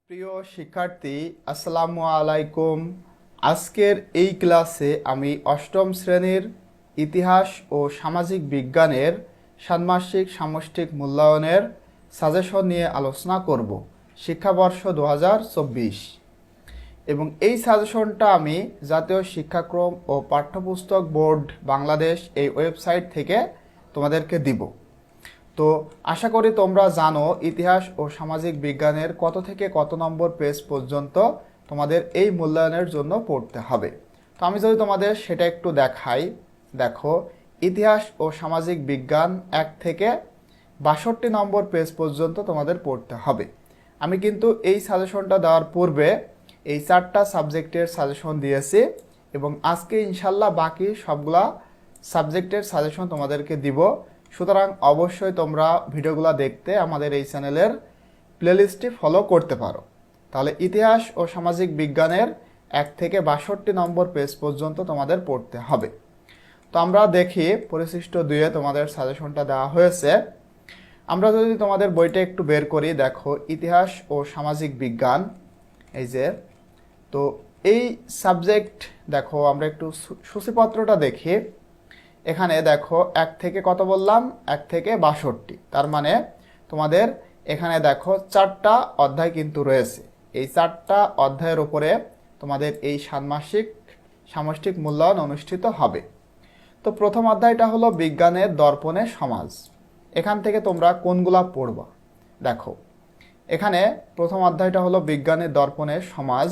প্রিয় শিক্ষার্থী, আসসালামু আলাইকুম। আজকের এই ক্লাসে আমি অষ্টম শ্রেণীর ইতিহাস ও সামাজিক বিজ্ঞানের ষান্মাসিক সামষ্টিক মূল্যায়নের সাজেশন নিয়ে আলোচনা করব। শিক্ষাবর্ষ 2024 এবং এই সাজেশনটা আমি জাতীয় শিক্ষাক্রম ও পাঠ্যপুস্তক বোর্ড বাংলাদেশ এই ওয়েবসাইট থেকে তোমাদেরকে দিব। তো আশা করি তোমরা জানো ইতিহাস ও সামাজিক বিজ্ঞানের কত থেকে কত নম্বর পেজ পর্যন্ত তোমাদের এই মূল্যায়নের জন্য পড়তে হবে। তো আমি যদি তোমাদের সেটা একটু দেখাই, দেখো ইতিহাস ও সামাজিক বিজ্ঞান 1 থেকে 62 নম্বর পেজ পর্যন্ত তোমাদের পড়তে হবে। আমি কিন্তু এই সাজেশনটা দেওয়ার পূর্বে এই 4টা সাবজেক্টের সাজেশন দিয়েছি এবং আজকে ইনশাল্লাহ বাকি সবগুলা সাবজেক্টের সাজেশন তোমাদেরকে দিব। সুতরাং অবশ্যই তোমরা ভিডিওগুলো দেখতে আমাদের এই চ্যানেলের প্লেলিস্টটি ফলো করতে পারো। তাহলে ইতিহাস ও সামাজিক বিজ্ঞানের 1 থেকে 62 নম্বর পেজ পর্যন্ত তোমাদের পড়তে হবে। তো আমরা দেখি পরিশিষ্ট 2-এ তোমাদের সাজেশনটা দেওয়া হয়েছে। আমরা যদি তোমাদের বইটা একটু বের করি, দেখো ইতিহাস ও সামাজিক বিজ্ঞান, এই যে, তো এই সাবজেক্ট দেখো আমরা একটু সূচিপত্রটা দেখি। এখানে দেখো 1 থেকে কত বললাম, 1 থেকে 62, তার মানে তোমাদের এখানে দেখো 4টা অধ্যায় কিন্তু রয়েছে। এই 4টা অধ্যায়ের উপরে তোমাদের এই ষান্মাসিক সামষ্টিক মূল্যায়ন অনুষ্ঠিত হবে। তো প্রথম অধ্যায়টা হলো বিজ্ঞানের দর্পণে সমাজ। এখান থেকে তোমরা কোনগুলা পড়বা, দেখো এখানে প্রথম অধ্যায়টা হলো বিজ্ঞানের দর্পণে সমাজ।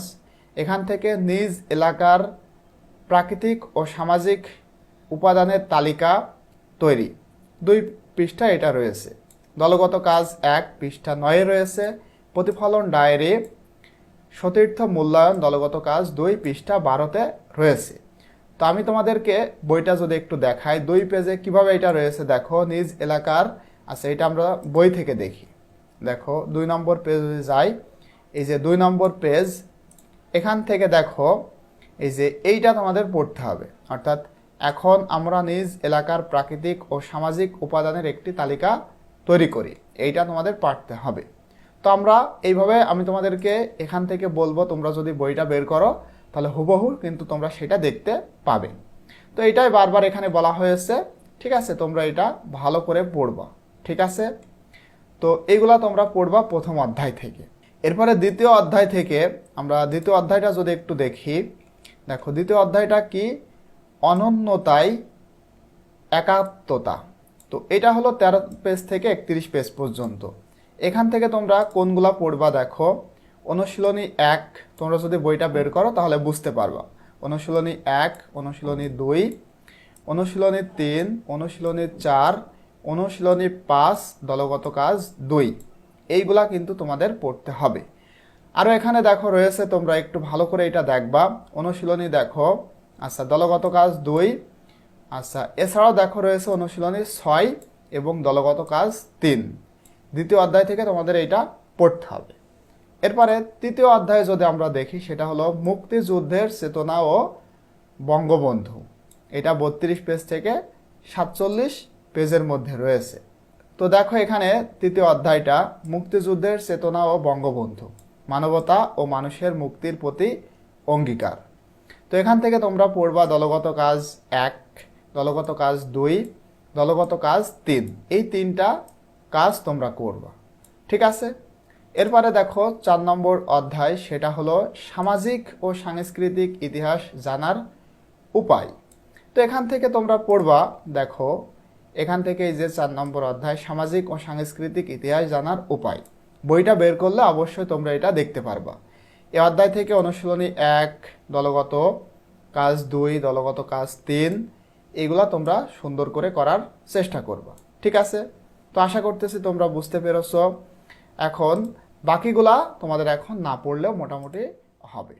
এখান থেকে নিজ এলাকার প্রাকৃতিক ও সামাজিক উপাদানের তালিকা তৈরি, 2 পৃষ্ঠা এটা রয়েছে। দলগত কাজ 1 পৃষ্ঠা 9-এ রয়েছে। প্রতিফলন ডায়েরি সতীর্থ মূল্যায়ন দলগত কাজ 2 পৃষ্ঠা 12-তে রয়েছে। তো আমি তোমাদেরকে বইটা যদি একটু দেখাই, 2 পেজে কিভাবে এটা রয়েছে দেখো, নিজ এলাকার, আচ্ছা এটা আমরা বই থেকে দেখি। দেখো 2 নম্বর পেজ যাই, এই যে 2 নম্বর পেজ, এখান থেকে দেখো এই যে এইটা তোমাদের পড়তে হবে। অর্থাৎ এখন আমরা নিজ এলাকার প্রাকৃতিক ও সামাজিক উপাদানের একটি তালিকা তৈরি করি, এইটা তোমাদের পড়তে হবে। তো আমরা এইভাবে আমি তোমাদেরকে এখান থেকে বলবো, তোমরা যদি বইটা বের করো তাহলে হুবহু কিন্তু তোমরা সেটা দেখতে পাবে। তো এটাই বারবার এখানে বলা হয়েছে, ঠিক আছে? তোমরা এটা ভালো করে পড়বা, ঠিক আছে? তো এইগুলা তোমরা পড়বা প্রথম অধ্যায় থেকে। এরপরে দ্বিতীয় অধ্যায় থেকে আমরা দ্বিতীয় অধ্যায়টা যদি একটু দেখি, দেখো দ্বিতীয় অধ্যায়টা কি, অনন্যতায় একাত্মতা। তো এটা হলো 13 পেজ থেকে 31 পেজ পর্যন্ত। এখান থেকে তোমরা কোনগুলা পড়বা, দেখো অনুশীলনী 1, তোমরা যদি বইটা বের করো তাহলে বুঝতে পারবা। অনুশীলনী 1, অনুশীলনী 2, অনুশীলনী 3, অনুশীলনী 4, অনুশীলনী 5 দলগত কাজ 2, এইগুলা কিন্তু তোমাদের পড়তে হবে। আরও এখানে দেখো রয়েছে, তোমরা একটু ভালো করে এটা দেখবা। অনুশীলনী দেখো, আচ্ছা দলগত কাজ 2, আচ্ছা এছাড়াও দেখো রয়েছে অনুশীলনী 6 এবং দলগত কাজ 3। দ্বিতীয় অধ্যায় থেকে তোমাদের এটা পড়তে হবে। এরপরে তৃতীয় অধ্যায়ে যদি আমরা দেখি, সেটা হলো মুক্তিযুদ্ধের চেতনা ও বঙ্গবন্ধু। এটা 32 পেজ থেকে 47 পেজের মধ্যে রয়েছে। তো দেখো এখানে তৃতীয় অধ্যায়টা মুক্তিযুদ্ধের চেতনা ও বঙ্গবন্ধু, মানবতা ও মানুষের মুক্তির প্রতি অঙ্গীকার। তো এখান থেকে তোমরা পড়বা দলগত কাজ 1, দলগত কাজ 2, দলগত কাজ 3, এই 3টা কাজ তোমরা করবা, ঠিক আছে? এরপরে দেখো 4 নম্বর অধ্যায়, সেটা হলো সামাজিক ও সাংস্কৃতিক ইতিহাস জানার উপায়। তো এখান থেকে তোমরা পড়বা, দেখো এখান থেকে এই যে 4 নম্বর অধ্যায় সামাজিক ও সাংস্কৃতিক ইতিহাস জানার উপায়, বইটা বের করলে অবশ্যই তোমরা এটা দেখতে পারবা। এই অধ্যায় থেকে অনুশীলনী 1 দলগত কাজ 2, দলগত কাজ 3, এইগুলা তোমরা সুন্দর করে করার চেষ্টা করবা, ঠিক আছে? তো আশা করতেছি তোমরা বুঝতে পেরেছো। এখন বাকিগুলা তোমাদের এখন না পড়লেও মোটামুটি হবে।